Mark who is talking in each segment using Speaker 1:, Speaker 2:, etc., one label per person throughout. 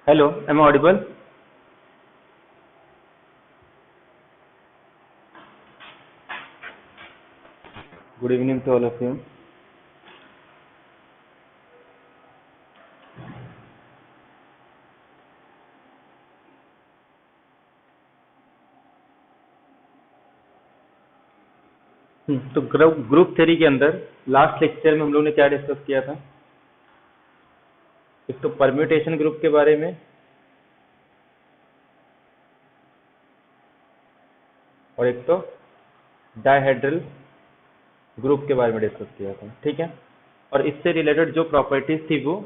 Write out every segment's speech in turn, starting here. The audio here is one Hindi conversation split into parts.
Speaker 1: Hello, am I audible? Good evening to all of you. तो ग्रुप थ्योरी के अंदर लास्ट लेक्चर में हम लोग ने क्या डिस्कस किया था? एक तो परम्यूटेशन ग्रुप के बारे में और एक तो डायहेड्रल ग्रुप के बारे में डिस्कस किया था, ठीक है। और इससे रिलेटेड जो प्रॉपर्टीज थी वो,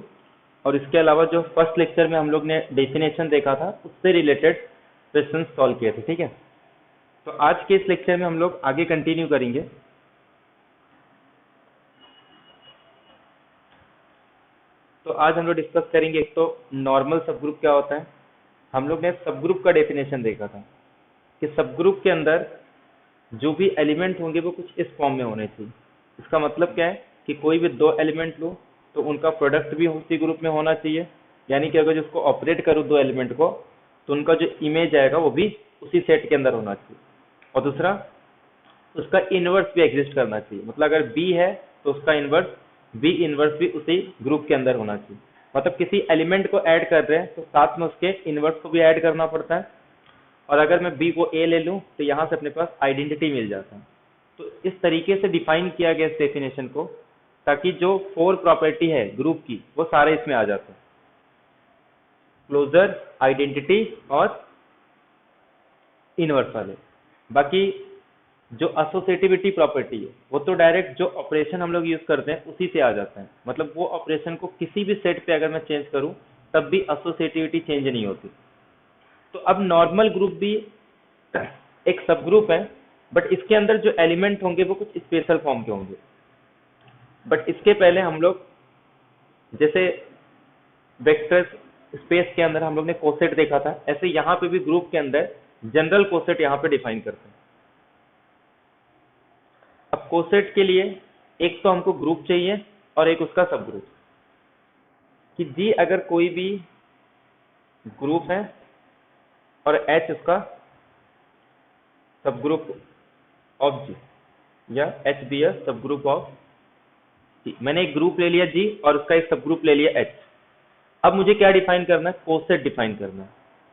Speaker 1: और इसके अलावा जो फर्स्ट लेक्चर में हम लोग ने डेफिनेशन देखा था उससे रिलेटेड क्वेश्चन सॉल्व किए थे, ठीक है। तो आज के इस लेक्चर में हम लोग आगे कंटिन्यू करेंगे। तो आज हम लोग डिस्कस करेंगे एक तो नॉर्मल सब ग्रुप क्या होता है। हम लोग ने सब ग्रुप का डेफिनेशन देखा था कि सब ग्रुप के अंदर जो भी एलिमेंट होंगे वो कुछ इस फॉर्म में होने चाहिए। इसका मतलब क्या है कि कोई भी दो एलिमेंट लो तो उनका प्रोडक्ट भी उसी ग्रुप में होना चाहिए, यानी कि अगर जिसको ऑपरेट करूँ दो एलिमेंट को तो उनका जो इमेज आएगा वो भी उसी सेट के अंदर होना चाहिए। और दूसरा, उसका इनवर्स भी एग्जिस्ट करना चाहिए, मतलब अगर बी है तो उसका इनवर्स बी इनवर्स भी उसी ग्रुप के अंदर होना चाहिए। मतलब किसी एलिमेंट को ऐड कर रहे हैं तो साथ में उसके इनवर्स को भी ऐड करना पड़ता है। और अगर मैं बी को ए ले लूं तो यहाँ से अपने पास आइडेंटिटी मिल जाता है। तो इस तरीके से डिफाइन किया गया इस डेफिनेशन को, ताकि जो फोर प्रॉपर्टी है ग्रुप की वो सारे इसमें आ जाते हैं: क्लोजर, आइडेंटिटी और इनवर्स वाले। बाकी जो एसोसिएटिविटी प्रॉपर्टी है वो तो डायरेक्ट जो ऑपरेशन हम लोग यूज करते हैं उसी से आ जाता है। मतलब वो ऑपरेशन को किसी भी सेट पे अगर मैं चेंज करूं तब भी एसोसिएटिविटी चेंज नहीं होती। तो अब नॉर्मल ग्रुप भी एक सब ग्रुप है, बट इसके अंदर जो एलिमेंट होंगे वो कुछ स्पेशल फॉर्म के होंगे। बट इसके पहले हम लोग जैसे वेक्टर स्पेस के अंदर हम लोग ने कोसेट देखा था, ऐसे यहाँ पे भी ग्रुप के अंदर जनरल कोसेट यहाँ पे डिफाइन करते हैं। अब कोसेट के लिए एक तो हमको ग्रुप चाहिए और एक उसका सब ग्रुप, कि जी अगर कोई भी ग्रुप है और एच उसका सब ग्रुप ऑफ जी, या एच बी ए सब ग्रुप ऑफ जी। मैंने एक ग्रुप ले लिया जी और उसका एक सब ग्रुप ले लिया एच। अब मुझे क्या डिफाइन करना है? कोसेट डिफाइन करना है।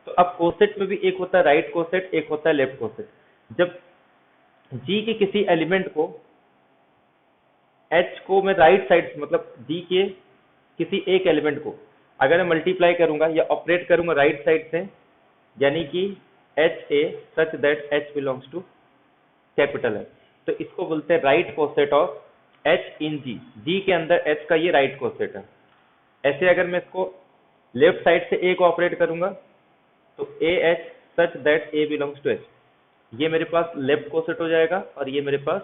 Speaker 1: तो अब कोसेट में भी एक होता है राइट कोसेट, एक होता है लेफ्ट कोसेट। जब जी के किसी एलिमेंट को एच को मैं राइट साइड, मतलब जी के किसी एक एलिमेंट को अगर मैं मल्टीप्लाई करूंगा या ऑपरेट करूंगा राइट साइड से, यानी कि H A such that H belongs to capital है, तो इसको बोलते हैं right coset of H in G. G के अंदर एच का ये राइट कोसेट है। ऐसे अगर मैं इसको लेफ्ट साइड से ए को ऑपरेट करूंगा तो A H such that A belongs to H, ये मेरे पास लेफ्ट कोसेट हो जाएगा और ये मेरे पास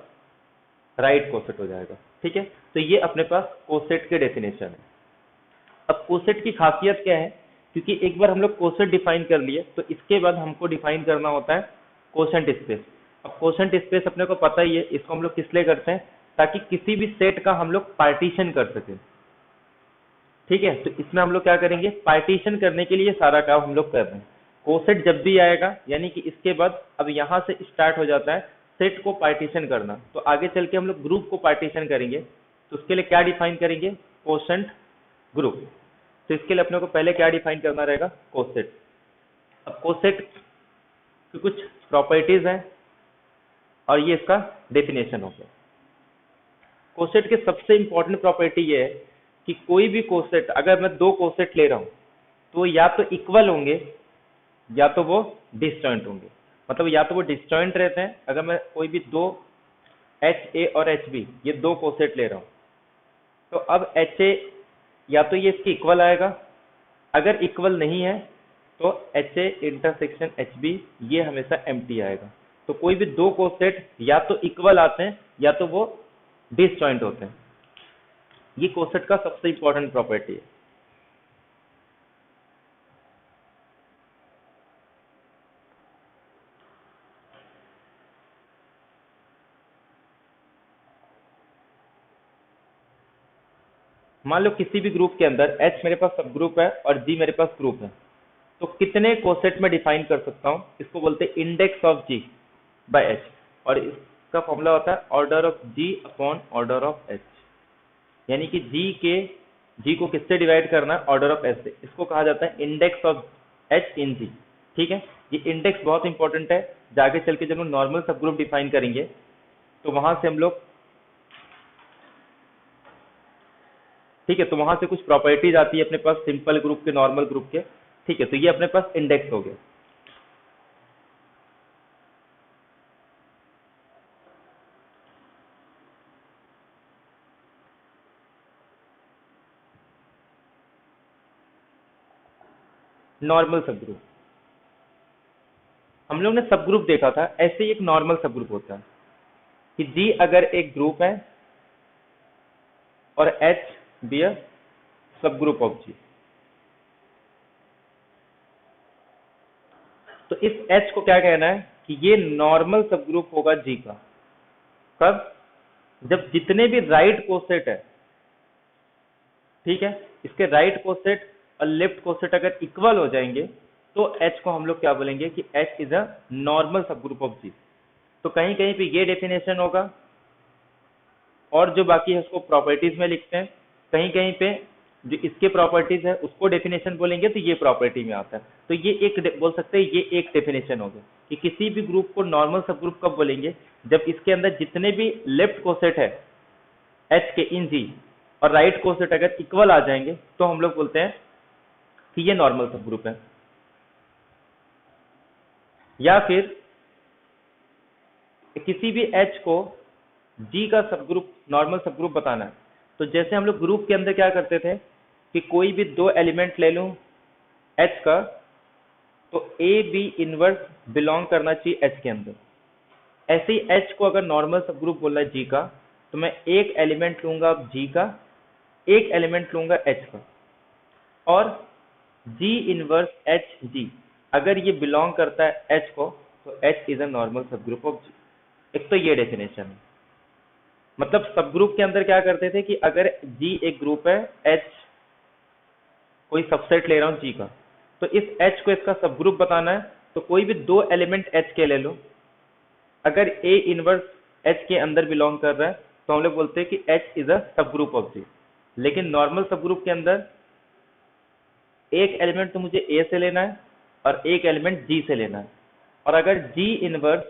Speaker 1: राइट कोसेट हो जाएगा, ठीक है। तो ये अपने पास कोसेट के डेफिनेशन है। अब कोसेट की खासियत क्या है? क्योंकि एक बार हम लोग कोसेट डिफाइन कर लिए तो इसके बाद हमको डिफाइन करना होता है कोसेंट स्पेस। अब कोसेंट स्पेस अपने को पता ही है, इसको हम लोग किस लिए करते हैं? ताकि किसी भी सेट का हम लोग पार्टीशन कर सकें, ठीक है। तो इसमें हम लोग क्या करेंगे? पार्टीशन करने के लिए सारा काम हम लोग कर रहे हैं। कोसेट जब भी आएगा यानी कि इसके बाद अब यहाँ से स्टार्ट हो जाता है सेट को पार्टीशन करना। तो आगे चल के हम लोग ग्रुप को पार्टीशन करेंगे, तो उसके लिए क्या डिफाइन करेंगे? Quotient group. तो इसके लिए अपने को पहले क्या डिफाइन करना रहेगा? कोसेट। अब कोसेट की कुछ प्रॉपर्टीज हैं और ये इसका डेफिनेशन हो गया। कोसेट के सबसे इंपॉर्टेंट प्रॉपर्टी ये है कि कोई भी कोसेट, अगर मैं दो कोसेट ले रहा हूं तो या तो इक्वल होंगे या तो वो डिसजॉइंट होंगे। मतलब या तो वो डिसजॉइंट रहते हैं, अगर मैं कोई भी दो एच ए और एच बी ये दो कोसेट ले रहा हूं तो अब एच ए या तो ये इसके इक्वल आएगा, अगर इक्वल नहीं है तो H A intersection H B ये हमेशा एम्प्टी आएगा। तो कोई भी दो कोसेट या तो इक्वल आते हैं या तो वो डिसजॉइंट होते हैं। ये कोसेट का सबसे इंपॉर्टेंट प्रॉपर्टी है। मान लो किसी भी ग्रुप के अंदर एच मेरे पास सब ग्रुप है और जी मेरे पास ग्रुप है, तो कितने कोसेट में डिफाइन कर सकता हूँ, इसको बोलते हैं index of G by H, और इसका फॉर्मूला होता है order of G upon order of H, यानी कि जी को किससे डिवाइड करना है, ऑर्डर ऑफ एच से। इसको कहा जाता है इंडेक्स ऑफ एच इन जी। ठीक है, ये इंडेक्स बहुत इंपॉर्टेंट है, जाके चल के जब हम नॉर्मल सब ग्रुप डिफाइन करेंगे तो वहां से हम लोग, ठीक है, तो वहां से कुछ प्रॉपर्टीज आती है अपने पास सिंपल ग्रुप के, नॉर्मल ग्रुप के। ठीक है, तो ये अपने पास इंडेक्स हो गया। नॉर्मल सब ग्रुप, हम लोग ने सब ग्रुप देखा था, ऐसे ही एक नॉर्मल सब ग्रुप होता है कि जी अगर एक ग्रुप है और एच बी अ सब ग्रुप ऑफ जी, तो इस एच को क्या कहना है कि ये नॉर्मल सब ग्रुप होगा जी का। कब? जब जितने भी राइट कोसेट है, ठीक है, इसके राइट कोसेट और लेफ्ट कोसेट अगर इक्वल हो जाएंगे तो एच को हम लोग क्या बोलेंगे कि H is a normal subgroup of जी। तो कहीं कहीं पे ये डेफिनेशन होगा, और जो बाकी है उसको प्रॉपर्टीज में लिखते हैं। कहीं कहीं पे जो इसके प्रॉपर्टीज है उसको डेफिनेशन बोलेंगे तो ये प्रॉपर्टी में आता है। तो ये एक बोल सकते हैं, ये एक डेफिनेशन हो गया कि किसी भी ग्रुप को नॉर्मल सब ग्रुप कब बोलेंगे, जब इसके अंदर जितने भी लेफ्ट कोसेट है एच के इन जी और राइट कोसेट अगर इक्वल आ जाएंगे तो हम लोग बोलते हैं कि ये नॉर्मल सब ग्रुप है। या फिर किसी भी एच को जी का सब ग्रुप, नॉर्मल सब ग्रुप बताना है, तो जैसे हम लोग ग्रुप के अंदर क्या करते थे कि कोई भी दो एलिमेंट ले लूं एच का, तो ए बी इनवर्स बिलोंग करना चाहिए एच के अंदर। ऐसे ही एच को अगर नॉर्मल सब ग्रुप बोलना है जी का, तो मैं एक एलिमेंट लूंगा जी का, एक एलिमेंट लूंगा एच का, और जी इनवर्स एच जी अगर ये बिलोंग करता है एच को, तो H is a normal subgroup of जी। एक तो ये डेफिनेशन है, मतलब सब ग्रुप के अंदर क्या करते थे कि अगर जी एक ग्रुप है, एच कोई सबसेट ले रहा हूँ जी का, तो इस एच को इसका सब ग्रुप बताना है, तो कोई भी दो एलिमेंट एच के ले लो, अगर ए इनवर्स एच के अंदर बिलोंग कर रहा है तो हम लोग बोलते हैं कि एच इज अ सब ग्रुप ऑफ जी। लेकिन नॉर्मल सब ग्रुप के अंदर एक एलिमेंट तो मुझे ए से लेना है और एक एलिमेंट जी से लेना है, और अगर जी इनवर्स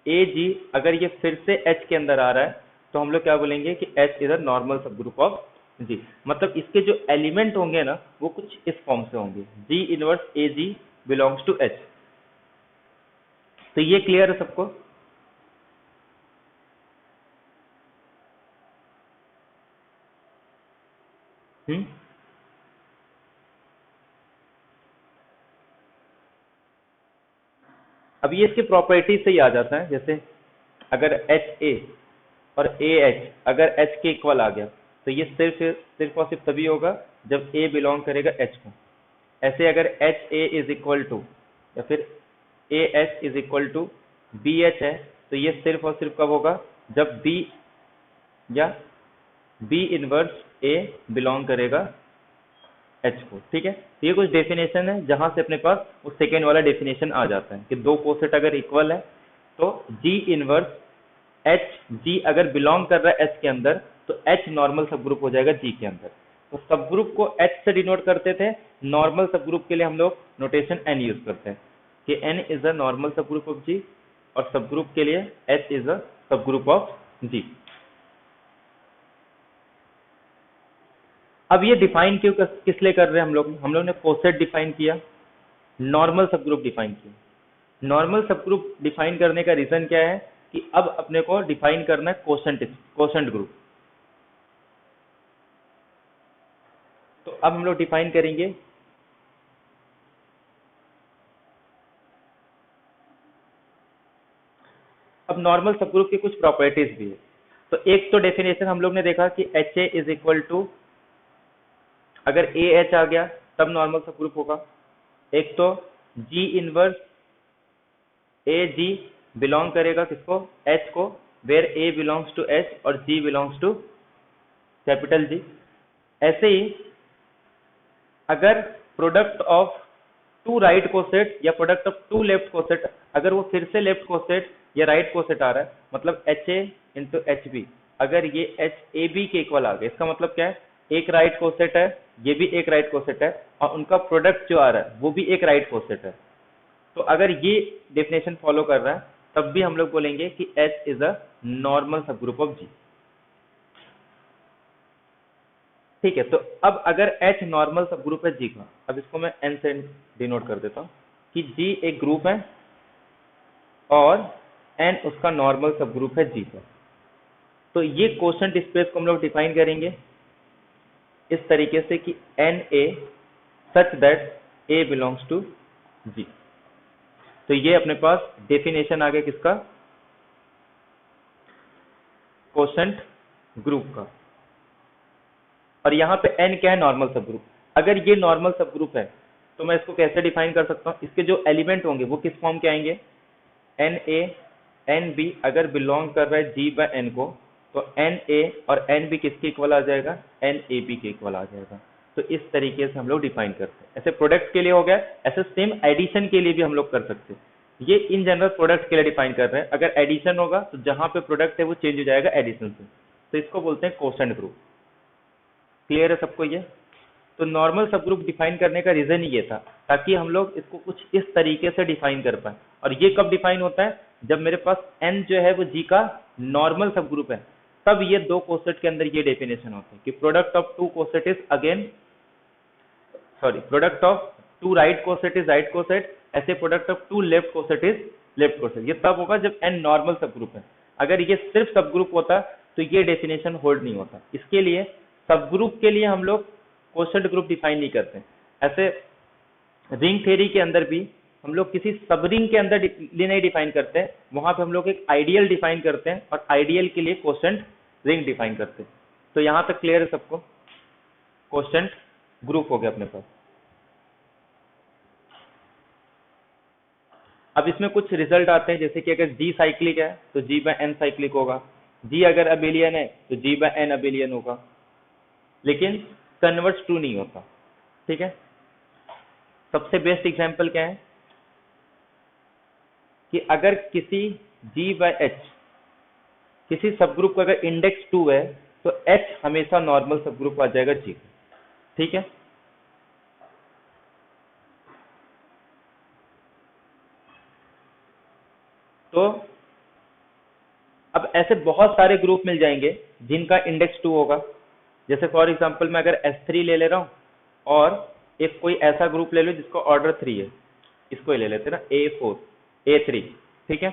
Speaker 1: ए जी अगर ये फिर से एच के अंदर आ रहा है तो हम लोग क्या बोलेंगे कि H is a normal subgroup of G. मतलब इसके जो एलिमेंट होंगे ना वो कुछ इस फॉर्म से होंगे, G inverse A G belongs to H. तो ये क्लियर है सबको? हम्म, अब ये इसके प्रॉपर्टीज से ही आ जाता है। जैसे अगर एच ए और ए एच अगर एच के इक्वल आ गया तो ये सिर्फ और सिर्फ तभी होगा जब ए बिलोंग करेगा एच को। ऐसे अगर H A is equal to या फिर A H is equal to B H है, तो ये सिर्फ और सिर्फ कब होगा जब बी या बी इनवर्स ए बिलोंग करेगा एच को। ठीक है, तो ये कुछ डेफिनेशन है जहां से अपने पास वो सेकेंड वाला डेफिनेशन आ जाता है कि दो कोसेट अगर इक्वल है तो जी इनवर्स एच जी अगर बिलोंग कर रहा है एच के अंदर तो एच नॉर्मल सब ग्रुप हो जाएगा जी के अंदर। तो सब ग्रुप को एच से डिनोट करते थे, नॉर्मल सब ग्रुप के लिए हम लोग नोटेशन एन यूज करते हैं कि N is a normal subgroup of जी, और सब ग्रुप के लिए एच इज अ सब ग्रुप ऑफ जी। अब ये डिफाइन क्यों किस लिए कर रहे हैं हम लोग ने कोसेट डिफाइन किया, नॉर्मल सब ग्रुप डिफाइन किया। नॉर्मल सब ग्रुप डिफाइन करने का रीजन क्या है कि अब अपने को डिफाइन करना है कोसेंट ग्रुप। तो अब हम लोग डिफाइन करेंगे अब नॉर्मल सब ग्रुप की कुछ प्रॉपर्टीज भी है। तो एक तो डेफिनेशन हम लोग ने देखा कि H A is equal to, अगर ए एच आ गया तब नॉर्मल सब ग्रुप होगा। एक तो जी इनवर्स ए जी बिलोंग करेगा किसको, एच को, where A belongs to H और G belongs to capital G. ऐसे ही अगर product of two right coset या product of two left coset, अगर वो फिर से लेफ्ट कोसेट या राइट कोसेट आ रहा है, मतलब H A into H B, अगर ये एच ए बी के इक्वल आ गया, इसका मतलब क्या है, एक राइट कोसेट है, ये भी एक राइट कोसेट है, और उनका प्रोडक्ट जो आ रहा है वो भी एक राइट कोसेट है। तो अगर ये डेफिनेशन फॉलो कर रहा है तब भी हम लोग बोलेंगे कि H is a normal subgroup of जी। ठीक है, तो अब अगर H नॉर्मल सब ग्रुप है जी का, अब इसको मैं N से डिनोट कर देता हूँ कि G एक ग्रुप है और N उसका नॉर्मल सब ग्रुप है जी का। तो ये क्वोशंट स्पेस को हम लोग डिफाइन करेंगे इस तरीके से कि NA such that A belongs to G। तो ये अपने पास डेफिनेशन आ गया किसका, क्वोशंट ग्रुप का। और यहाँ पे n क्या है, नॉर्मल सब ग्रुप। अगर ये नॉर्मल सब ग्रुप है तो मैं इसको कैसे डिफाइन कर सकता हूँ, इसके जो एलिमेंट होंगे वो किस फॉर्म के आएंगे, एन ए एन बी अगर बिलोंग कर रहा है जी बाय एन को, तो एन ए और एन बी किसके इक्वल आ जाएगा, एन ए बी के इक्वल आ जाएगा। तो इस तरीके से हम लोग डिफाइन करते हैं। ऐसे प्रोडक्ट के लिए हो गया, ऐसे सेम एडिशन के लिए भी हम लोग कर सकते हैं। ये इन जनरल प्रोडक्ट के लिए डिफाइन कर रहे हैं, अगर एडिशन होगा तो जहां पे प्रोडक्ट है वो चेंज हो जाएगा एडिशन से, तो इसको बोलते हैं क्वोशंट ग्रुप। क्लियर है सबको ये। तो नॉर्मल सब ग्रुप डिफाइन करने का रीजन ही ये था, ताकि हम लोग इसको कुछ इस तरीके से डिफाइन कर पाए। और ये कब डिफाइन होता है, जब मेरे पास n जो है वो g का नॉर्मल सब ग्रुप है, तब ये दो कोसेट के अंदर ये डेफिनेशन होता है कि product of two coset is again, sorry, product of two right coset is right coset, ऐसे product of two left coset is left coset. ये तब होगा जब n नॉर्मल सब ग्रुप है। अगर ये सिर्फ सब ग्रुप होता तो ये डेफिनेशन होल्ड नहीं होता। इसके लिए सब ग्रुप के लिए हम लोग क्वोशंट ग्रुप डिफाइन नहीं करते। ऐसे रिंग थ्योरी के अंदर भी हम लोग किसी सब रिंग के अंदर लिए नहीं डिफाइन करते, वहां पे हम लोग एक आइडियल डिफाइन करते हैं और आइडियल के लिए क्वोशंट रिंग डिफाइन करते हैं। तो यहां तक क्लियर है सबको, क्वोशंट ग्रुप हो गया अपने पास। अब इसमें कुछ रिजल्ट आते हैं, जैसे कि अगर G साइक्लिक है तो G बाय N साइक्लिक होगा, G अगर अबेलियन है तो G बाय N अबेलियन होगा, लेकिन कन्वर्ट्स टू नहीं होता। ठीक है, सबसे बेस्ट एग्जांपल क्या है कि अगर किसी G बाय H किसी सब ग्रुप का अगर इंडेक्स 2 है तो H हमेशा नॉर्मल सब ग्रुप आ जाएगा G। ठीक है, तो अब ऐसे बहुत सारे ग्रुप मिल जाएंगे जिनका इंडेक्स 2 होगा। जैसे फॉर एग्जांपल मैं अगर S3 ले ले रहा हूँ और एक कोई ऐसा ग्रुप ले लो जिसका ऑर्डर 3 है, इसको ही ले लेते हैं ना, A4 A3। ठीक है,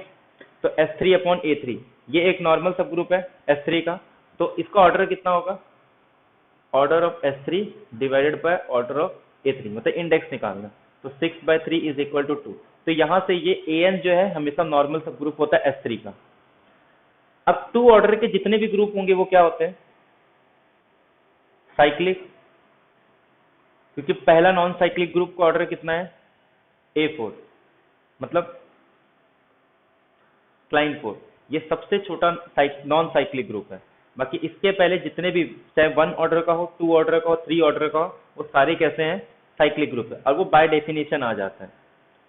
Speaker 1: तो S3 अपॉन A3 ये एक नॉर्मल सब ग्रुप है S3 का, तो इसका ऑर्डर कितना होगा, order of S3 divided by order of A3, मतलब इंडेक्स निकालना। तो 6/3 इज इक्वल टू 2। तो यहां से ये AN जो है हमेशा नॉर्मल सब ग्रुप होता है S3 का। अब 2 ऑर्डर के जितने भी ग्रुप होंगे वो क्या होते हैं, साइक्लिक, क्योंकि पहला नॉन साइक्लिक ग्रुप का ऑर्डर कितना है A4, मतलब क्लाइन 4, ये सबसे छोटा नॉन साइक्लिक ग्रुप है। बाकी इसके पहले जितने भी, चाहे 1 ऑर्डर का हो, 2 ऑर्डर का हो, 3 ऑर्डर का हो, वो सारे कैसे हैं, साइक्लिक ग्रुप है, और वो बाय डेफिनेशन आ जाता है।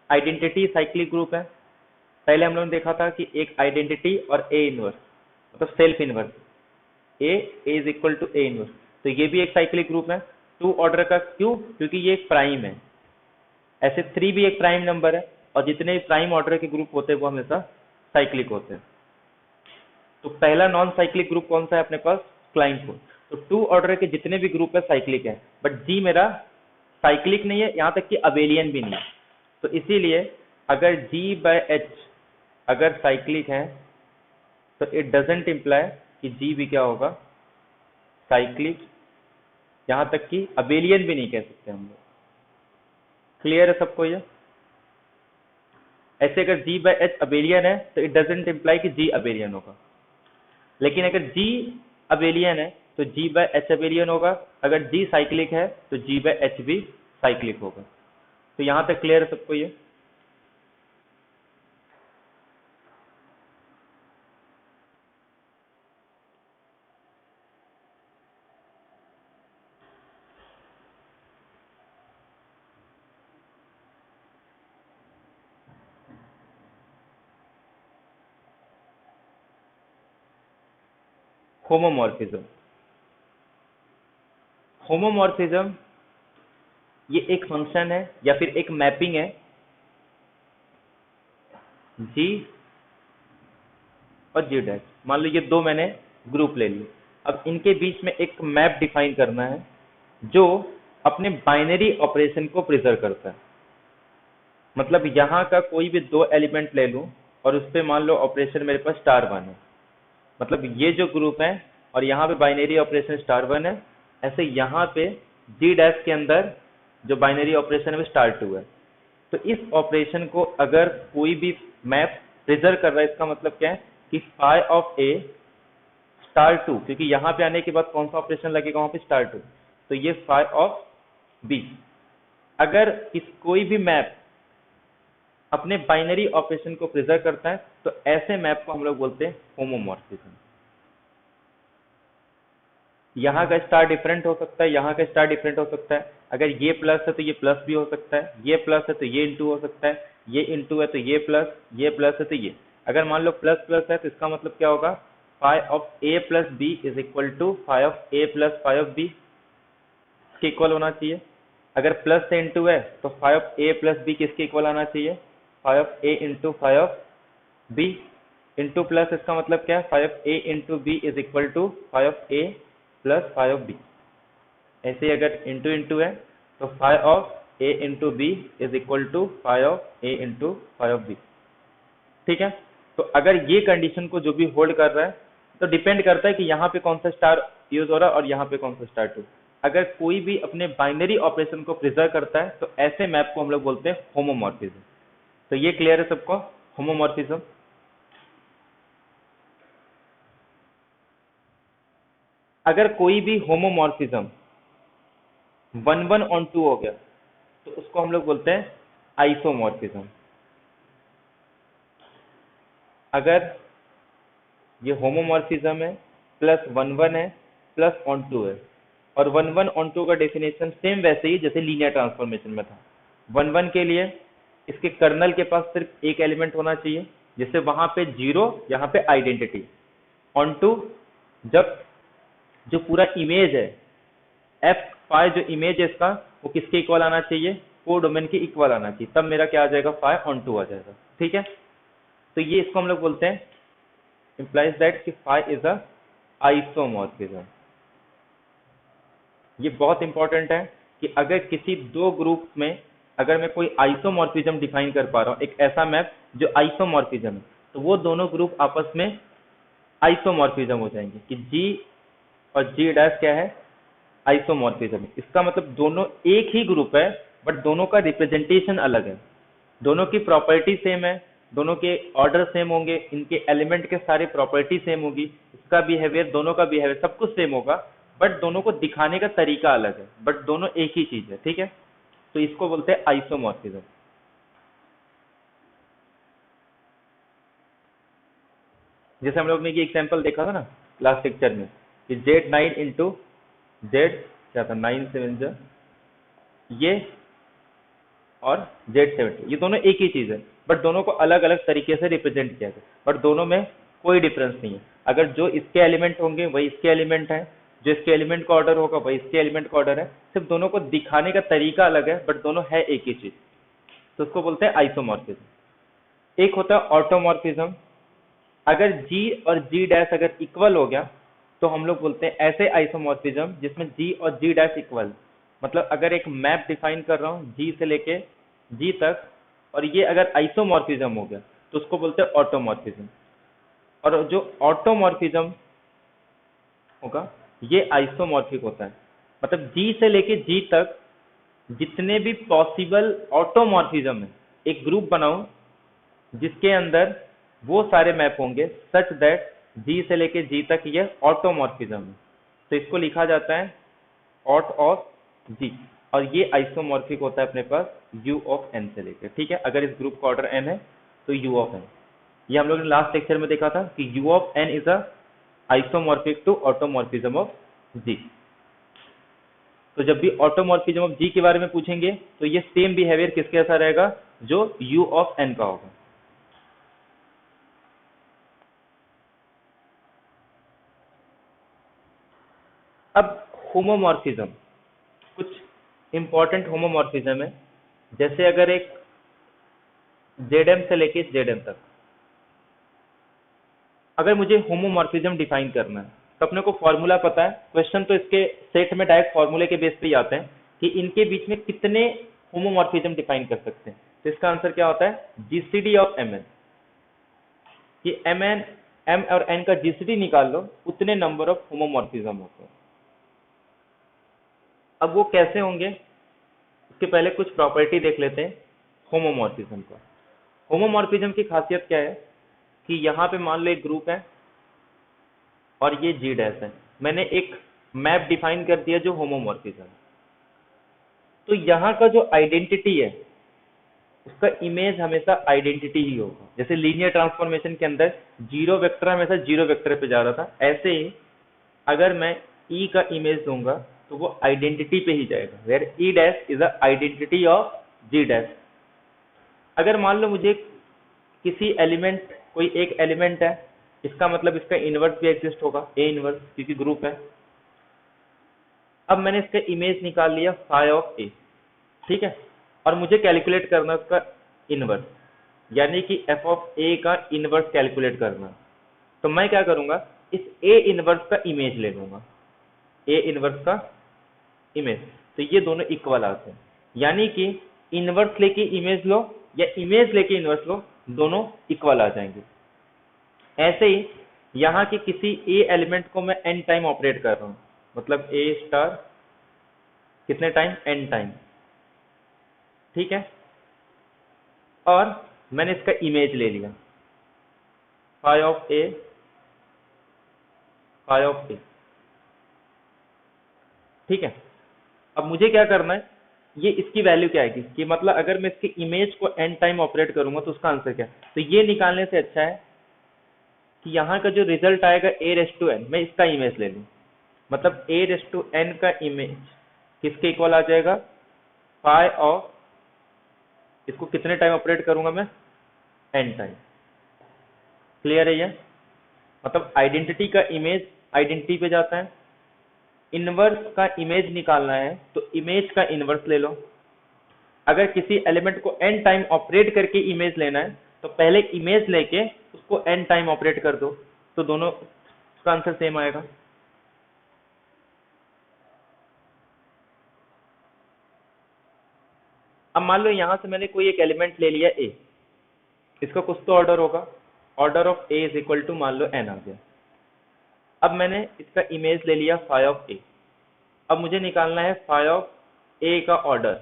Speaker 1: आइडेंटिटी साइक्लिक ग्रुप है। पहले हम लोगों ने देखा था कि एक आइडेंटिटी और ए इनवर्स, मतलब self inverse, A is equal to A inverse, तो ये भी एक साइक्लिक ग्रुप है। 2 ऑर्डर का, क्यों, क्योंकि ये एक प्राइम है। ऐसे 3 भी एक प्राइम नंबर है, और जितने भी प्राइम ऑर्डर के ग्रुप होते हैं वो हमेशा साइक्लिक होते हैं। तो पहला नॉन साइक्लिक ग्रुप कौन सा है अपने पास, क्लाइन 4। तो 2 ऑर्डर के जितने भी ग्रुप है साइक्लिक है, बट जी मेरा साइक्लिक नहीं है, यहाँ तक कि अबेलियन भी नहीं है। तो इसीलिए अगर G बाय H अगर साइक्लिक है तो इट डजेंट इम्प्लाई कि G भी क्या होगा, साइक्लिक, यहाँ तक कि अबेलियन भी नहीं कह सकते हम लोग। क्लियर है सबको ये। ऐसे अगर G बाय H अबेलियन है तो इट डजेंट इम्प्लाई कि G अबेलियन होगा, लेकिन अगर G अबेलियन है तो G बाय H अबेलियन होगा, अगर G साइक्लिक है तो G बाय H भी साइक्लिक होगा। तो यहाँ तक क्लियर है सबको ये। होमोमॉर्फिज्म। होमोमॉर्फिज्म ये एक फंक्शन है या फिर एक मैपिंग है जी और जी डैश। मान लो ये दो मैंने ग्रुप ले लिए, अब इनके बीच में एक मैप डिफाइन करना है जो अपने बाइनरी ऑपरेशन को प्रिजर्व करता है। मतलब यहाँ का कोई भी दो एलिमेंट ले लूं और उस पर मान लो ऑपरेशन मेरे पास *1 है, मतलब ये जो ग्रुप है और यहाँ पे बाइनरी ऑपरेशन *1 है, ऐसे यहाँ पे जी डैश के अंदर जो बाइनरी ऑपरेशन है वो *2 है। तो इस ऑपरेशन को अगर कोई भी मैप प्रिजर्व कर रहा है, इसका मतलब क्या है कि फाई ऑफ ए *2, क्योंकि यहाँ पे आने के बाद कौन सा ऑपरेशन लगेगा वहां पे *2, तो ये फाई ऑफ बी। अगर कोई भी मैप अपने बाइनरी ऑपरेशन को प्रिजर्व करता है तो ऐसे मैप को हम लोग बोलते हैं होमोमॉर्फिज्म। यहाँ का स्टार डिफरेंट हो सकता है, यहाँ का स्टार डिफरेंट हो सकता है। अगर ये प्लस है तो ये प्लस भी हो सकता है, ये प्लस है तो ये इंटू हो सकता है, ये इंटू है तो ये प्लस है तो ये। अगर मान लो प्लस प्लस है तो इसका मतलब क्या होगा, phi of A plus B is equal to phi of A plus phi of B, इसके इक्वल होना चाहिए। अगर प्लस से इंटू है तो phi of A plus B किसके इक्वल आना चाहिए, phi of A into phi of B. Into plus इसका मतलब क्या है, phi of A into B is equal to phi of A plus phi of B. ऐसे ही अगर इंटू इंटू है तो phi of A into B is equal to phi of A into phi of B. ठीक है, तो अगर ये कंडीशन को जो भी होल्ड कर रहा है तो डिपेंड करता है कि यहाँ पे कौन सा स्टार यूज हो रहा है और यहाँ पे कौन सा *2। अगर कोई भी अपने बाइनरी ऑपरेशन को प्रिजर्व करता है तो ऐसे मैप को हम लोग बोलते हैं होमोमॉर्फिज्म। तो ये क्लियर है सबको, होमोमॉर्फिज्म। अगर कोई भी होमोमॉर्फिज्म 1 on 2 हो गया तो उसको हम लोग बोलते हैं आइसोमॉर्फिज्म। अगर ये होमोमॉर्फिज्म है प्लस 1 है प्लस ऑन 2 है, और 1 on 2 का डेफिनेशन सेम वैसे ही जैसे लीनियर ट्रांसफॉर्मेशन में था। 1 के लिए इसके कर्नल के पास सिर्फ एक एलिमेंट होना चाहिए, जैसे वहां पे 0, यहाँ पे आइडेंटिटी। ऑन 2 जब जो पूरा इमेज है एफ फाई, जो इमेज है इसका, वो किसके इक्वल आना चाहिए, कोडोमेन के इक्वल आना चाहिए, तब मेरा क्या आ जाएगा, फाई ऑन 2 आ जाएगा। ठीक है, तो ये इसको हम लोग बोलते हैं, इंप्लाइज दैट कि फाई इज अ आइसोमॉर्फिज्म। ये बहुत इंपॉर्टेंट है कि अगर किसी दो ग्रुप में अगर मैं कोई आइसोमॉर्फिज्म डिफाइन कर पा रहा हूँ, एक ऐसा मैप जो आइसोमॉर्फिज्म है, तो वो दोनों ग्रुप आपस में आइसोमॉर्फिज्म हो जाएंगे कि जी और जी डैश क्या है, आइसोमॉर्फिज्म। इसका मतलब दोनों एक ही ग्रुप है बट दोनों का रिप्रेजेंटेशन अलग है, दोनों की प्रॉपर्टी सेम है, दोनों के ऑर्डर सेम होंगे, इनके एलिमेंट के सारे प्रॉपर्टी सेम होगी, इसका बिहेवियर, दोनों का बिहेवियर सब कुछ सेम होगा, बट दोनों को दिखाने का तरीका अलग है, बट दोनों एक ही चीज है। ठीक है, तो इसको बोलते हैं आइसोमॉर्फिज्म। जैसे हम लोग ने ये एग्जांपल देखा था ना लास्ट लेक्चर में कि Z9 इंटू जेड क्या था, 9 7 ये और Z70, ये दोनों एक ही चीज है बट दोनों को अलग अलग तरीके से रिप्रेजेंट किया गया, बट दोनों में कोई डिफरेंस नहीं है। अगर जो इसके एलिमेंट होंगे वही इसके एलिमेंट है, जो इसके एलिमेंट का ऑर्डर होगा वही इसके एलिमेंट का ऑर्डर है, सिर्फ दोनों को दिखाने का तरीका अलग है बट दोनों है एक ही चीज, तो उसको बोलते हैं आइसोमॉर्फिज्म। एक होता है ऑटोमॉर्फिज्म। अगर G और G डैश अगर इक्वल हो गया तो हम लोग बोलते हैं ऐसे आइसोमॉर्फिज्म जिसमें G और G डैश इक्वल, मतलब अगर एक मैप डिफाइन कर रहा हूँ G से लेके G तक और ये अगर आइसोमॉर्फिज्म हो गया तो उसको बोलते हैं ऑटोमॉर्फिज्म। और जो ऑटोमॉर्फिज्म होगा ये आइसोमॉर्फिक होता है, मतलब G से लेके G तक जितने भी पॉसिबल ऑटोमॉर्फिज्म है, एक ग्रुप बनाऊं जिसके अंदर वो सारे मैप होंगे सच दैट G से लेके G तक ये ऑटोमॉर्फिज्म है, तो इसको लिखा जाता है ऑट ऑफ G, और ये आइसोमॉर्फिक होता है अपने पास U ऑफ N से लेके। ठीक है, अगर इस ग्रुप का ऑर्डर N है तो U ऑफ N, ये हम लोग ने लास्ट लेक्चर में देखा था कि U of N is a isomorphic to automorphism of G। तो जब भी ऑटोमॉर्फिज्म ऑफ G के बारे में पूछेंगे तो ये सेम बिहेवियर किसके ऐसा रहेगा, जो U ऑफ N का होगा। अब होमोमॉर्फिज्म, कुछ इंपॉर्टेंट होमोमॉर्फिज्म है। जैसे अगर एक जेड से लेके जेड तक अगर मुझे होमोमॉर्फिज्म डिफाइन करना है तो अपने को फॉर्मूला पता है। क्वेश्चन तो इसके सेट में डायरेक्ट फॉर्मूले के बेस पे ही आते हैं कि इनके बीच में कितने होमोमॉर्फिज्म डिफाइन कर सकते हैं। तो इसका आंसर क्या होता है, जीसीडी ऑफ एम एन, कि एम और एन का जीसीडी निकाल लो, उतने नंबर ऑफ होमोमॉर्फिज्म होते हैं। अब वो कैसे होंगे, उसके पहले कुछ प्रॉपर्टी देख लेते हैं होमोमॉर्फिज्म का। होमोमॉर्फिज्म की खासियत क्या है कि यहाँ पे मान लो एक ग्रुप है और ये जी डैश है, मैंने एक मैप डिफाइन कर दिया जो होमोमॉर्फिज्म है। तो यहाँ का जो आइडेंटिटी है उसका इमेज हमेशा आइडेंटिटी ही होगा। जैसे लीनियर ट्रांसफॉर्मेशन के अंदर जीरो वेक्टर हमेशा जीरो वेक्टर पे जा रहा था, ऐसे ही अगर मैं ई का इमेज दूंगा तो वो आइडेंटिटी पे ही जाएगा, where E dash is a identity of G dash. अगर मान लो मुझे किसी एलिमेंट, कोई एक एलिमेंट है, इसका मतलब इसका इनवर्स भी एग्जिस्ट होगा, ए इनवर्स, क्योंकि ग्रुप है। अब मैंने इसका इमेज निकाल लिया फाई ऑफ ए, ठीक है, और मुझे कैलकुलेट करना उसका इनवर्स, यानी कि एफ ऑफ ए का इनवर्स कैलकुलेट करना। तो मैं क्या करूंगा, इस ए इनवर्स का इमेज ले लूंगा, ए इनवर्स का इमेज। तो ये दोनों इक्वल आते हैं, यानी कि इनवर्स लेके इमेज लो या इमेज लेके इनवर्स लो, दोनों इक्वल आ जाएंगे। ऐसे ही यहाँ के किसी ए एलिमेंट को मैं एन टाइम ऑपरेट कर रहा हूँ, मतलब ए स्टार कितने टाइम, एन टाइम, ठीक है, और मैंने इसका इमेज ले लिया phi of A, phi of A, ठीक है। अब मुझे क्या करना है, ये इसकी वैल्यू क्या आएगी, कि मतलब अगर मैं इसकी इमेज को एन टाइम ऑपरेट करूंगा तो उसका आंसर क्या है। तो ये निकालने से अच्छा है कि यहाँ का जो रिजल्ट आएगा ए रेस टू एन, मैं इसका इमेज ले लूँ, मतलब ए रेस टू एन का इमेज किसके इक्वल आ जाएगा, फाई ऑफ, इसको कितने टाइम ऑपरेट करूंगा मैं, एन टाइम। क्लियर है ये, मतलब आइडेंटिटी का इमेज आइडेंटिटी पे जाता है। इनवर्स का इमेज निकालना है तो इमेज का इनवर्स ले लो। अगर किसी एलिमेंट को एन टाइम ऑपरेट करके इमेज लेना है तो पहले इमेज लेके उसको एन टाइम ऑपरेट कर दो, तो दोनों उसका आंसर सेम आएगा। अब मान लो यहां से मैंने कोई एक एलिमेंट ले लिया ए, इसका कुछ तो ऑर्डर होगा, order of A is equal to मान लो एन आ गया। अब मैंने इसका इमेज ले लिया फाई ऑफ ए, अब मुझे निकालना है फाई ऑफ ए का ऑर्डर।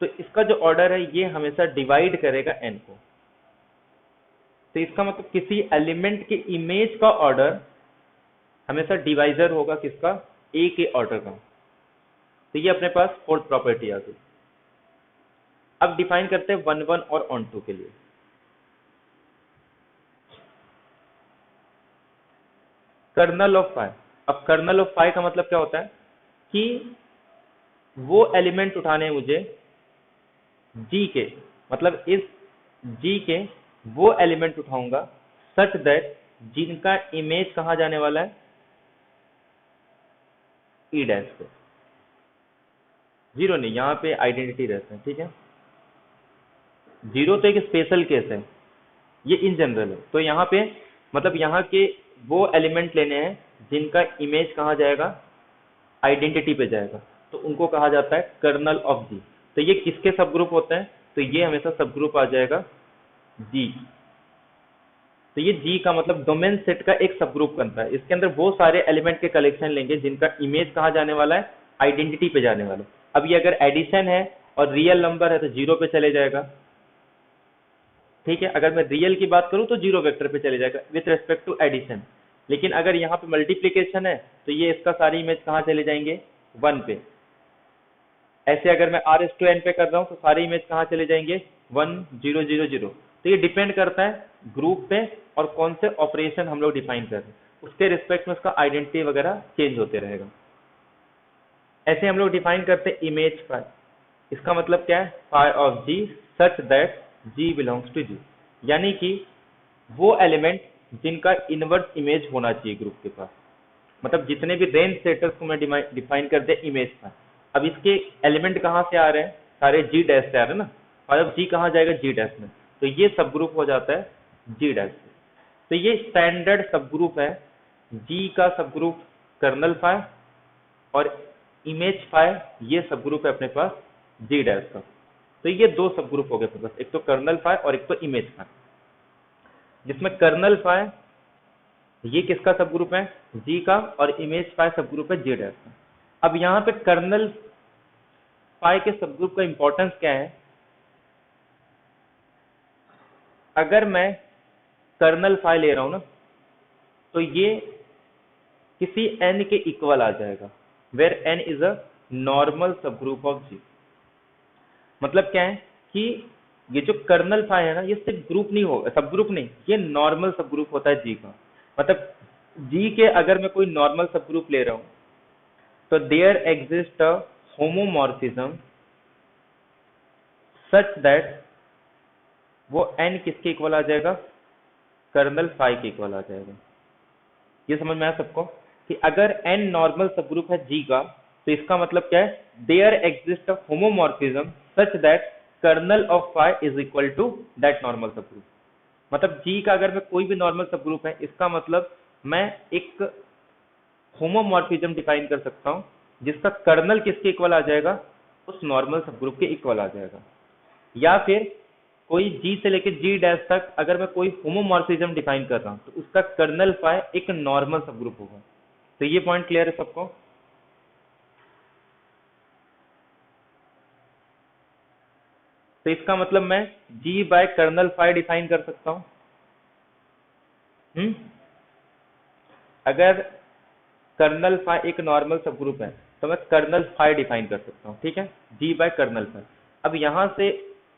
Speaker 1: तो इसका जो ऑर्डर है ये हमेशा डिवाइड करेगा एन को, तो इसका मतलब किसी एलिमेंट के इमेज का ऑर्डर हमेशा डिवाइजर होगा किसका, ए के ऑर्डर का। तो ये अपने पास फोर्थ प्रॉपर्टी आ गई। अब डिफाइन करते हैं 1 1 और ऑन 2 के लिए। कर्नल ऑफ फाई, अब कर्नल ऑफ फाई का मतलब क्या होता है कि वो एलिमेंट उठाने हैं मुझे जी के, मतलब इस जी के वो एलिमेंट उठाऊंगा सच दैट जिनका इमेज कहाँ जाने वाला है, ई डैश पे, जीरो नहीं, यहाँ पे आइडेंटिटी रहता है, ठीक है। जीरो तो एक स्पेशल केस है, ये इन जनरल है। तो यहाँ पे मतलब यहाँ के वो एलिमेंट लेने हैं जिनका इमेज कहाँ जाएगा, आइडेंटिटी पे जाएगा, तो उनको कहा जाता है कर्नल ऑफ जी। तो ये किसके सब ग्रुप होते हैं, तो ये हमेशा सब ग्रुप आ जाएगा जी। तो ये जी का मतलब डोमेन सेट का एक सब ग्रुप बनता है, इसके अंदर वो सारे एलिमेंट के कलेक्शन लेंगे जिनका इमेज कहाँ जाने वाला है, आइडेंटिटी पे जाने वाला है। अब ये अगर एडिशन है और रियल नंबर है तो जीरो पे चले जाएगा, ठीक है। अगर मैं रियल की बात करूं तो जीरो वेक्टर पे चले जाएगा विथ रेस्पेक्ट टू एडिशन, लेकिन अगर यहाँ पे मल्टीप्लीकेशन है तो ये इसका सारी इमेज कहाँ चले जाएंगे, 1 पे। ऐसे अगर मैं आर एस टू एन पे कर रहा हूँ तो सारी इमेज कहाँ चले जाएंगे, 1 0 0 0। तो ये डिपेंड करता है ग्रुप पे और कौन से ऑपरेशन हम लोग डिफाइन कर रहे हैं, उसके रिस्पेक्ट में उसका आइडेंटिटी वगैरह चेंज होते रहेगा। ऐसे हम लोग डिफाइन करते हैं इमेज फाई, इसका मतलब क्या है, phi of G such that G belongs to G, यानी कि वो एलिमेंट जिनका इनवर्स इमेज होना चाहिए ग्रुप के पास। मतलब जितने भी रेंज सेटर्स को मैं डिफाइन कर दिया इमेज फाई। अब इसके एलिमेंट कहाँ से आ रहे हैं, सारे जी डैश से आ रहे हैं ना, और अब जी कहाँ जाएगा, जी डैश में, तो ये सब ग्रुप हो जाता है जी डैश से। तो ये स्टैंडर्ड सब ग्रुप है, जी का सब ग्रुप कर्नल फाई और इमेज फाई, ये सब ग्रुप है अपने पास जी डैश का। तो ये दो सब ग्रुप हो गए अपने पास, एक तो कर्नल फाई और एक तो इमेज फाई, जिसमें कर्नल फाई ये किसका सब ग्रुप है, जी का, और इमेज फाई सब ग्रुप है जी डैश का। अब यहाँ पे कर्नल फाई के सब ग्रुप का इंपॉर्टेंस क्या है, अगर मैं कर्नल फाई ले रहा हूं ना, तो ये किसी n के इक्वल आ जाएगा, where n is a normal subgroup of G. मतलब क्या है कि ये जो कर्नल फाई है ना, ये सिर्फ ग्रुप नहीं होगा, सब ग्रुप नहीं, ये नॉर्मल सब ग्रुप होता है जी का। मतलब जी के अगर मैं कोई नॉर्मल सब ग्रुप ले रहा हूं, तो there exist a homomorphism such that वो n किसके इक्वल आ जाएगा, कर्नल फाई के इक्वल आ जाएगा। ये समझ में आया सबको कि अगर n नॉर्मल सब ग्रुप है जी का, तो इसका मतलब क्या है, there exist a homomorphism such that kernel of phi is equal to that normal subgroup. मतलब जी का अगर मैं कोई भी नॉर्मल सब ग्रुप है, इसका मतलब मैं एक होमोमॉर्फिज्म डिफाइन कर सकता हूं जिसका कर्नल किसके इक्वल आ जाएगा, उस नॉर्मल सब ग्रुप के इक्वल आ जाएगा। या फिर कोई जी से लेकर जी डैश तक अगर मैं कोई होमोमॉर्फिज्म डिफाइन कर रहा हूं, तो उसका कर्नल फाई एक नॉर्मल सब ग्रुप होगा। तो ये पॉइंट क्लियर है सबको। तो इसका मतलब मैं जी बाय कर्नल फाई डिफाइन कर सकता हूं। अगर कर्नल फाई एक नॉर्मल सब ग्रुप है, तो मैं कर्नल फाई डिफाइन कर सकता हूं, ठीक है, जी बाय कर्नल फाई। अब यहां से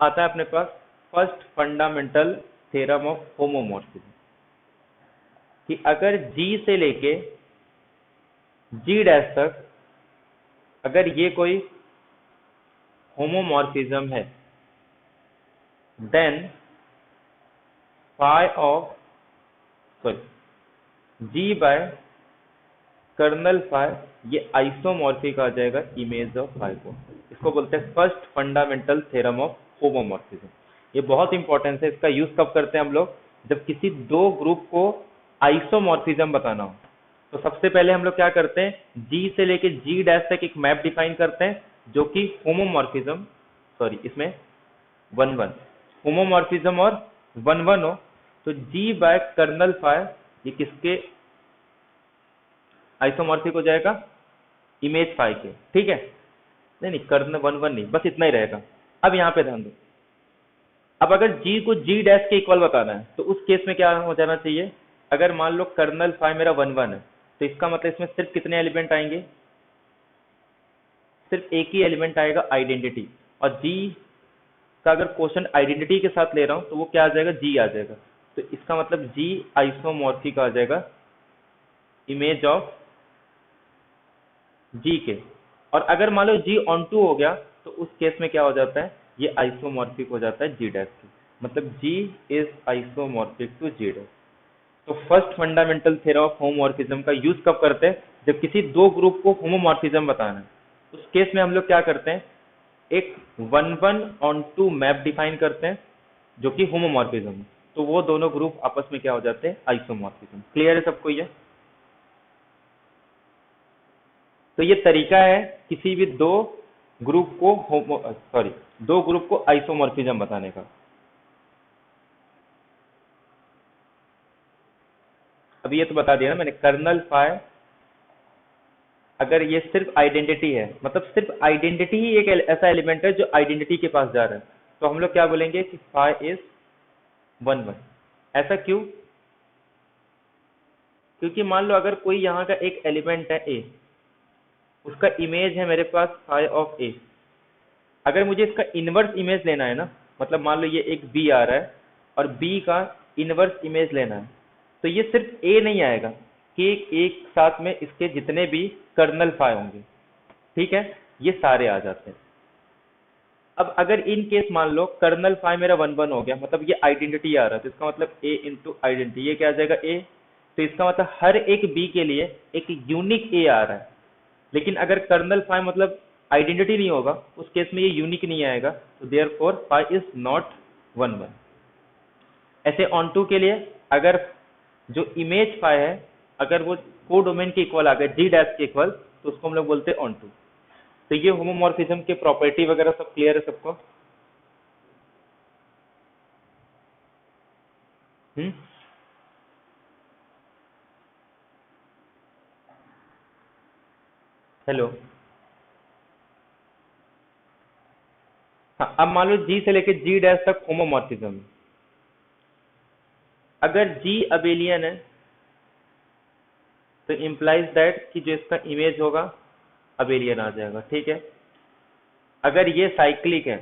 Speaker 1: आता है अपने पास first fundamental theorem of homomorphism, कि अगर जी से लेके जी डैश तक अगर ये कोई होमोमॉर्फिज्म है, then phi of sorry G by kernel phi ये आइसोमॉर्फिक आ जाएगा इमेज ऑफ फाई को। इसको बोलते हैं first fundamental theorem of homomorphism. ये बहुत इंपॉर्टेंट है, इसका यूज कब करते हैं हम लोग, जब किसी दो ग्रुप को आइसोमॉर्फिज्म बताना हो। तो सबसे पहले हम लोग क्या करते हैं, जी से लेके जी डैश तक एक मैप डिफाइन करते हैं जो कि होमोमॉर्फिज्म, सॉरी इसमें वन वन होमोमॉर्फिज्म और वन वन हो, तो जी बाय कर्नल फाई ये किसके आइसोमॉर्फिक हो जाएगा, इमेज फाई के, ठीक है। नहीं नहीं कर्नल वन वन नहीं, बस इतना ही रहेगा। अब यहाँ पे ध्यान दो, अब अगर जी को जी डैश के इक्वल बताना है, तो उस केस में क्या हो जाना चाहिए, अगर मान लो कर्नल फाई मेरा वन वन है, तो इसका मतलब इसमें सिर्फ कितने एलिमेंट आएंगे, सिर्फ एक ही एलिमेंट आएगा आइडेंटिटी। और जी का अगर क्वेश्चन आइडेंटिटी के साथ ले रहा हूं, तो वो क्या आ जाएगा, जी आ जाएगा। तो इसका मतलब जी आइसोमॉर्फिक आ जाएगा इमेज ऑफ जी के। और अगर मान लो जी ऑन टू हो गया, तो उस केस में क्या हो जाता है, ये आइसोमॉर्फिक हो जाता है जी डैश की। मतलब G is isomorphic to G dash. तो first fundamental theorem of homomorphism का यूज कब करते हैं, जब किसी दो ग्रुप को होमोमॉर्फिज्म बताना है। उस केस में हम लोग क्या करते हैं, एक one one onto map define करते हैं जो कि होमोमॉर्फिज्म है। तो वो दोनों ग्रुप आपस में क्या हो जाते हैं, आइसोमॉर्फिज्म। क्लियर है सबको ये। तो ये तरीका है किसी भी दो ग्रुप को दो ग्रुप को आइसोमॉर्फिज्म बताने का। अभी ये तो बता दिया ना मैंने, कर्नल फाई अगर ये सिर्फ आइडेंटिटी है, मतलब सिर्फ आइडेंटिटी ही एक ऐसा एलिमेंट है जो आइडेंटिटी के पास जा रहा है, तो हम लोग क्या बोलेंगे कि फाई इज वन वन। ऐसा क्यों, क्योंकि मान लो अगर कोई यहाँ का एक एलिमेंट है ए, उसका इमेज है मेरे पास फाई ऑफ ए। अगर मुझे इसका इनवर्स इमेज लेना है ना, मतलब मान लो ये एक बी आ रहा है और बी का इनवर्स इमेज लेना है, तो ये सिर्फ ए नहीं आएगा कि एक साथ में इसके जितने भी कर्नल फाई होंगे, ठीक है, ये सारे आ जाते हैं। अब अगर इन केस मान लो कर्नल फाई मेरा वन वन हो गया, मतलब ये आइडेंटिटी आ रहा है, तो इसका मतलब ए इंटू आइडेंटिटी, ये क्या आ जाएगा ए, तो इसका मतलब हर एक बी के लिए एक यूनिक ए आ रहा है। लेकिन अगर कर्नल फाई मतलब आइडेंटिटी नहीं होगा, उस केस में ये यूनिक नहीं आएगा, तो देयरफॉर फाई इज नॉट 1 1। ऐसे ऑन टू के लिए अगर जो इमेज फाई है अगर वो कोडोमेन के इक्वल आ गए, जी डैश के इक्वल, तो उसको हम लोग बोलते हैं ऑन टू। तो ये होमोमॉर्फिज्म के प्रॉपर्टी वगैरह सब क्लियर है सबको? हम्म। हेलो। हाँ, अब मान लो जी से लेके जी डैश तक होमोमॉर्फिज्म। अगर जी अबेलियन है तो इम्प्लाइज दैट कि जो इसका इमेज होगा अबेलियन आ जाएगा, ठीक है। अगर ये साइक्लिक है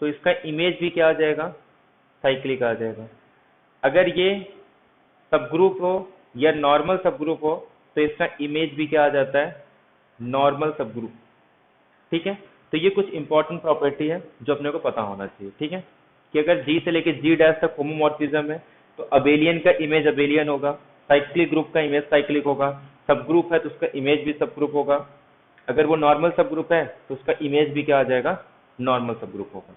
Speaker 1: तो इसका इमेज भी क्या आ जाएगा, साइक्लिक आ जाएगा। अगर ये सबग्रुप हो या नॉर्मल सबग्रुप हो तो इसका इमेज भी क्या आ जाता है, नॉर्मल सबग्रुप, ठीक है। तो ये कुछ इंपॉर्टेंट प्रॉपर्टी है जो अपने को पता होना चाहिए, ठीक है, कि अगर जी से लेके जी डैश तक होमोमॉर्फिज्म है तो अबेलियन का इमेज अबेलियन होगा, साइक्लिक ग्रुप का इमेज साइक्लिक होगा, सब ग्रुप है तो उसका इमेज भी सब ग्रुप होगा। अगर वो नॉर्मल सब ग्रुप है तो उसका इमेज भी क्या आ जाएगा, नॉर्मल सब ग्रुप होगा।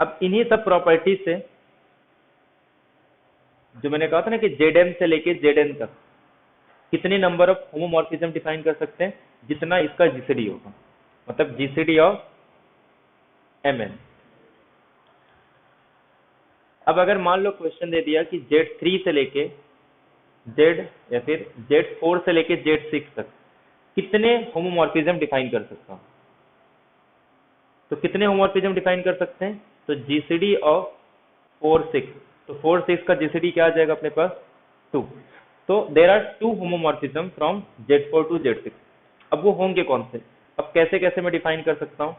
Speaker 1: अब इन्हीं सब प्रॉपर्टी से जो मैंने कहा था ना कि जेड से लेके जेड तक कितने नंबर ऑफ होमोमॉर्फिज्म डिफाइन कर सकते हैं, जितना इसका जीसीडी होगा, मतलब जीसीडी ऑफ एमएन। अब अगर मान लो क्वेश्चन दे दिया कि Z3 से लेके Z या फिर Z4 से लेके Z6 तक कितने होमोमॉर्फिज्म डिफाइन कर सकता हूं, तो कितने होमोमॉर्फिज्म डिफाइन कर सकते हैं, तो जीसीडी ऑफ 4 6, तो 4 6 का जीसीडी क्या आ जाएगा अपने पास, 2। तो there are 2 homomorphism from Z4 to Z6। अब वो होंगे कौन से, अब कैसे कैसे मैं डिफाइन कर सकता हूँ,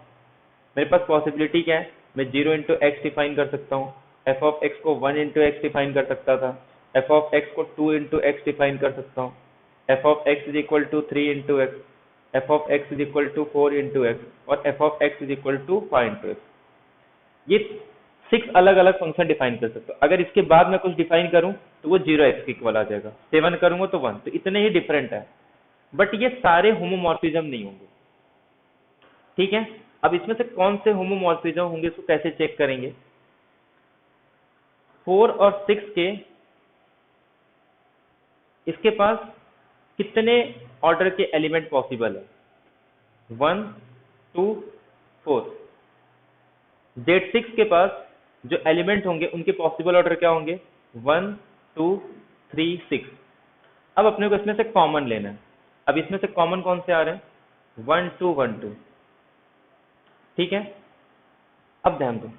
Speaker 1: मेरे पास पॉसिबिलिटी क्या है, मैं 0 इंटू एक्स डिफाइन कर सकता हूँ, एफ ऑफ एक्स को 1 इंटू एक्स डिफाइन कर सकता था, एफ ऑफ एक्स को 2 इंटू एक्स डिफाइन कर सकता हूँ, f of x is equal to 3 into x, f of x is equal to 4 into x, और f of x is equal to 5 into x. ये 6 अलग अलग फंक्शन डिफाइन कर सकता हूँ। अगर इसके बाद मैं कुछ डिफाइन करूँ तो वो 0x के इक्वल आ जाएगा, 7 करूंगा तो 1, तो इतने ही डिफरेंट है, बट ये सारे होमोमॉर्फिज्म नहीं होंगे, ठीक है। अब इसमें से कौन से होमोमॉर्फिज्म होंगे इसको कैसे चेक करेंगे, 4 और 6 के इसके पास कितने ऑर्डर के एलिमेंट पॉसिबल है, 1 2 4। Z6 के पास जो एलिमेंट होंगे उनके पॉसिबल ऑर्डर क्या होंगे, 1 2 3 6। अब अपने को इसमें से कॉमन लेना है। अब इसमें से कॉमन कौन से आ रहे हैं, 1 2 1 2, ठीक है। अब ध्यान दो,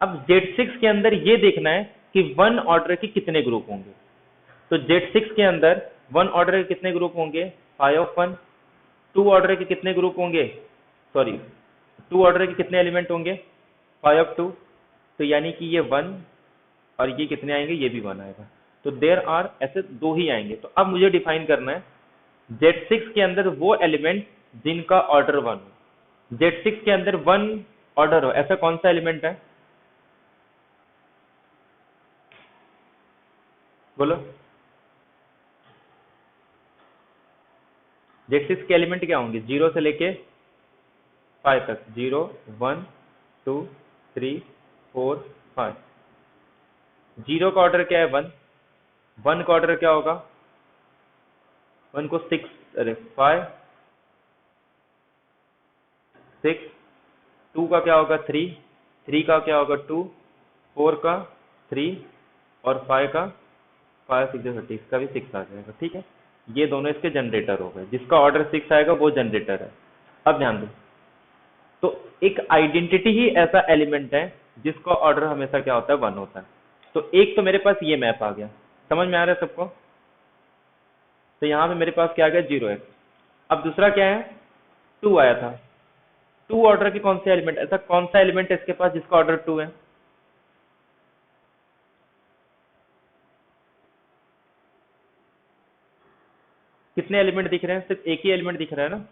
Speaker 1: अब Z6 के अंदर ये देखना है कि 1 ऑर्डर के कितने ग्रुप होंगे। तो Z6 के अंदर 1 ऑर्डर के कितने ग्रुप होंगे, 5 ऑफ 1। 2 ऑर्डर के कितने ग्रुप होंगे, सॉरी 2 ऑर्डर के कितने एलिमेंट होंगे, 5 ऑफ 2। तो यानी कि ये 1 और ये कितने आएंगे, ये भी 1 आएगा। तो देर आर ऐसे 2 ही आएंगे। तो अब मुझे डिफाइन करना है Z6 के अंदर वो एलिमेंट जिनका ऑर्डर 1 हो। Z6 के अंदर 1 ऑर्डर हो ऐसा कौन सा एलिमेंट है, बोलो। Z6 के एलिमेंट क्या होंगे, 0 से लेके 5 तक, 0 1 2 3 4 5। 0 का ऑर्डर क्या है, 1। 1 का ऑर्डर क्या होगा, 1 को 6 अरे 5 6। 2 का क्या होगा, 3। 3 का क्या होगा, 2। 4 का 3 और 5 का 5 6 30, इसका भी 6 आ जाएगा, ठीक है। ये दोनों इसके जनरेटर हो गए, जिसका ऑर्डर 6 आएगा वो जनरेटर है। अब ध्यान दो, तो एक आइडेंटिटी ही ऐसा एलिमेंट है जिसका ऑर्डर हमेशा क्या होता है, 1 होता है। तो एक तो मेरे पास ये मैप आ गया, समझ में आ रहा है सबको। तो यहाँ पे मेरे पास क्या आ गया, 0x। अब दूसरा क्या है, 2 आया था। 2 ऑर्डर के कौन से एलिमेंट, ऐसा कौन सा एलिमेंट है इसके पास जिसका ऑर्डर 2 है, कितने एलिमेंट दिख रहे हैं, सिर्फ एक ही एलिमेंट दिख रहा है ना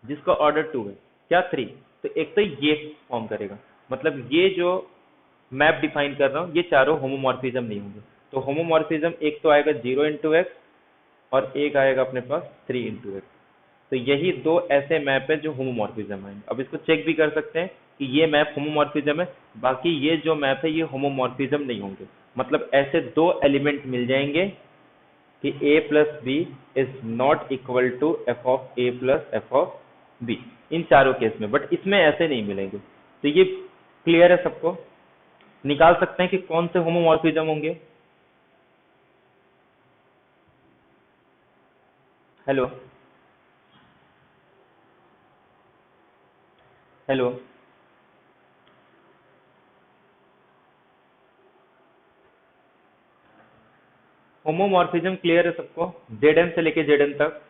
Speaker 1: जिसका ऑर्डर 2 है, क्या 3। तो एक तो ये फॉर्म करेगा, मतलब ये जो मैप डिफाइन कर रहा हूँ ये चारों होमोमॉर्फिज्म नहीं होंगे। तो होमोमॉर्फिज्म एक तो आएगा 0 × x और एक आएगा अपने पास 3 × x। तो यही दो ऐसे मैप है जो होमोमॉर्फिज्म है। अब इसको चेक भी कर सकते हैं कि ये मैप होमोमॉर्फिज्म है, बाकी ये जो मैप है ये होमोमॉर्फिज्म नहीं होंगे। मतलब ऐसे दो एलिमेंट मिल जाएंगे कि a + b is not equal to f(a + f(b) इन चारों केस में, बट इसमें ऐसे नहीं मिलेंगे। तो ये क्लियर है सबको? निकाल सकते हैं कि कौन से होमोमॉर्फिज्म होंगे। हेलो हेलो होमोमॉर्फिज्म क्लियर है सबको, Zn से लेके Zn तक?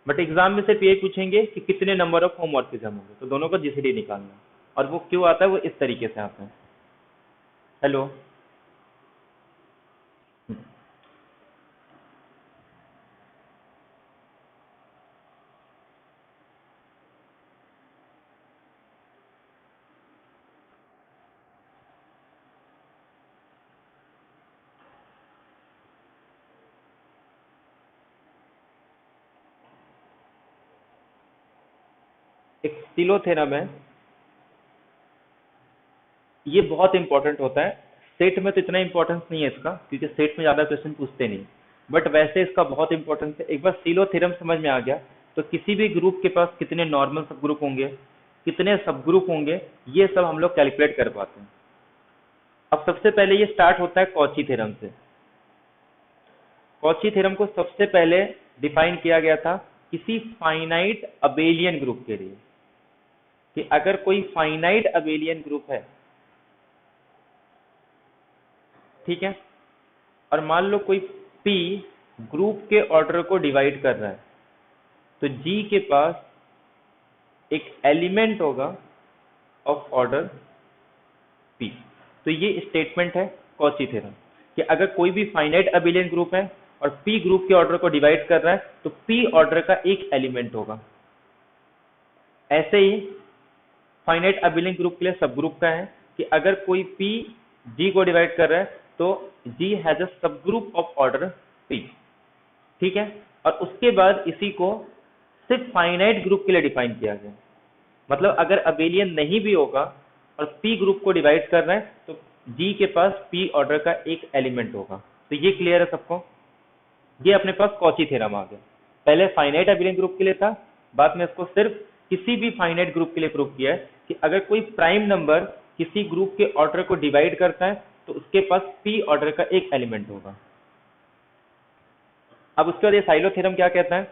Speaker 1: बट एग्जाम में सिर्फ ये पूछेंगे कि कितने नंबर ऑफ होमोमॉर्फिज्म होंगे, तो दोनों का जीसीडी निकालना है। और वो क्यों आता है, वो इस तरीके से आता है। हेलो एक स्टिलो थ्योरम है, ये बहुत इंपॉर्टेंट होता है। सेट में तो इतना इंपॉर्टेंस नहीं है इसका, क्योंकि सेट में ज्यादा क्वेश्चन पूछते नहीं, बट वैसे इसका बहुत इंपॉर्टेंस है। एक बार स्टिलो थ्योरम समझ में आ गया तो किसी भी ग्रुप के पास कितने नॉर्मल सब ग्रुप होंगे, कितने सब ग्रुप होंगे, ये सब हम लोग कैलकुलेट कर पाते हैं। अब सबसे पहले ये स्टार्ट होता है कॉची थ्योरम से। कॉची थ्योरम को सबसे पहले डिफाइन किया गया था किसी फाइनाइट अबेलियन ग्रुप के लिए, कि अगर कोई फाइनाइट अबेलियन ग्रुप है, ठीक है, और मान लो कोई P ग्रुप के ऑर्डर को डिवाइड कर रहा है, तो G के पास एक एलिमेंट होगा ऑफ ऑर्डर P। तो ये स्टेटमेंट है कॉची थ्योरम कि अगर कोई भी फाइनाइट अबेलियन ग्रुप है और P ग्रुप के ऑर्डर को डिवाइड कर रहा है तो P ऑर्डर का एक एलिमेंट होगा। ऐसे ही फाइनाइट अबेलियन ग्रुप के लिए सब ग्रुप का है कि अगर कोई P G को डिवाइड कर रहा है तो G हैज अ सब ग्रुप ऑफ ऑर्डर P, ठीक है। और उसके बाद इसी को सिर्फ फाइनाइट ग्रुप के लिए डिफाइन किया गया, मतलब अगर अबेलियन नहीं भी होगा और P ग्रुप को डिवाइड कर रहे हैं तो G के पास P ऑर्डर का एक एलिमेंट होगा। तो ये क्लियर है सबको? ये अपने पास कॉची थ्योरम आ गया। पहले फाइनाइट अबेलियन ग्रुप के लिए था, बाद में इसको सिर्फ किसी भी फाइनाइट ग्रुप के लिए प्रूव किया है कि अगर कोई प्राइम नंबर किसी ग्रुप के ऑर्डर को डिवाइड करता है तो उसके पास P ऑर्डर का एक एलिमेंट होगा। अब उसके बाद ये साइलो थ्योरम क्या कहता है,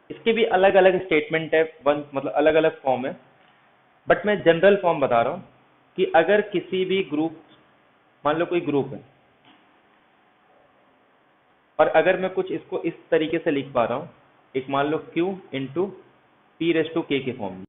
Speaker 1: इसके भी अलग अलग स्टेटमेंट है, वन मतलब अलग अलग फॉर्म है, बट मैं जनरल फॉर्म बता रहा हूँ कि अगर किसी भी ग्रुप, मान लो कोई ग्रुप है, और अगर मैं कुछ इसको इस तरीके से लिख पा रहा हूँ, एक मान लो Q × P⁻k के फॉर्म में,